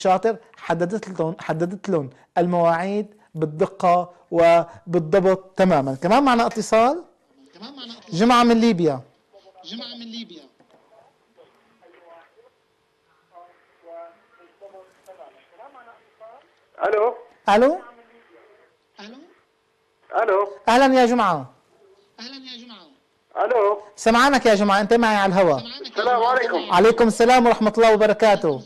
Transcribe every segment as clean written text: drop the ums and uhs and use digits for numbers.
شاطر، حددت لهم المواعيد بالدقة وبالضبط تماما. كمان معنا اتصال. جمعة من ليبيا. الو الو الو اهلا يا جمعة. الو سمعانك يا جمعة، انت معي على الهواء. السلام عليكم. عليكم السلام ورحمة الله وبركاته.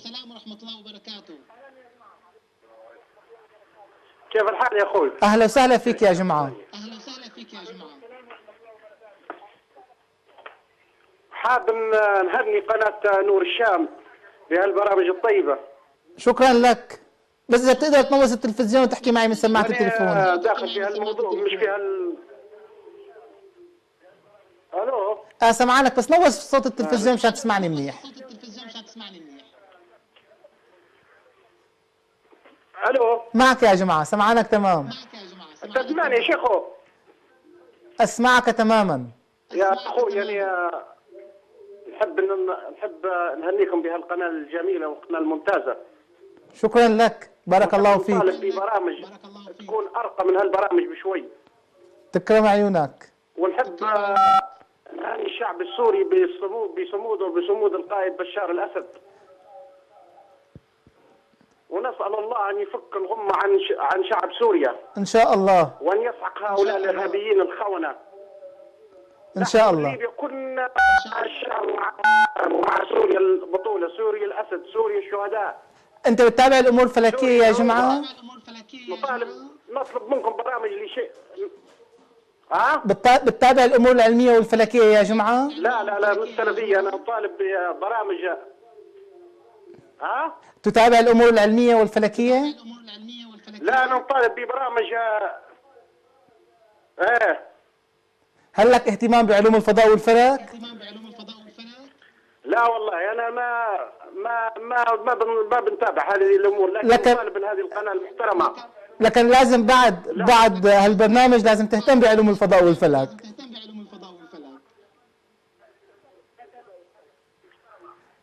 كيف الحال يا اخوي؟ اهلا وسهلا فيك يا جمعة. حاب نهني قناة نور الشام بهالبرامج الطيبة. شكرا لك، بس اذا بتقدر تنوص التلفزيون وتحكي معي من سماعة التليفون. داخل في هالموضوع مش في الو سمعانك، بس نوص صوت التلفزيون مشان تسمعني منيح. الو معك يا جماعة، سمعانك تمام. انت تسمعني يا شيخو؟ اسمعك تماما يا اخوي، يعني نحب نهنيكم بهالقناة الجميلة والقناة الممتازة. شكرا لك، بارك الله فيك. نطالب ببرامج تكون ارقى من هالبرامج بشوي. تكرم عيونك. ونحب نهني الشعب السوري بصموده وبصمود القائد بشار الاسد، ونسال الله ان يفك الغمه عن شعب سوريا ان شاء الله، وان يسحق هؤلاء الارهابيين الخونه. ان شاء الله. ليبيا كنا الشعب مع سوريا البطوله، سوريا الاسد، سوريا الشهداء. انت بتتابع الامور الفلكيه يا جماعه؟ نطلب منكم برامج لشيء. بتتابع الامور العلميه والفلكيه يا جماعه؟ لا مش سلفيه، انا اطالب ببرامج. تتابع الامور العلميه والفلكيه؟ لا، انا مطالب ببرامج. هل لك اهتمام بعلوم الفضاء والفلك؟ لا والله انا ما بنتابع هذه الامور، لكن مطالب من هذه القناه المحترمه. لكن لازم بعد هالبرنامج لازم تهتم بعلوم الفضاء والفلك.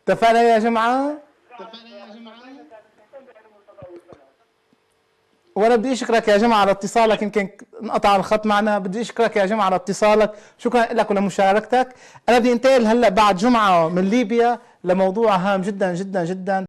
اتفقنا يا جماعه؟ وانا بدي اشكرك يا جماعه على اتصالك، يمكن انقطع الخط معنا. بدي اشكرك يا جماعه على اتصالك، شكرا لك ولمشاركتك. انا بدي انتقل هلا بعد جمعه من ليبيا لموضوع هام جدا جدا جدا.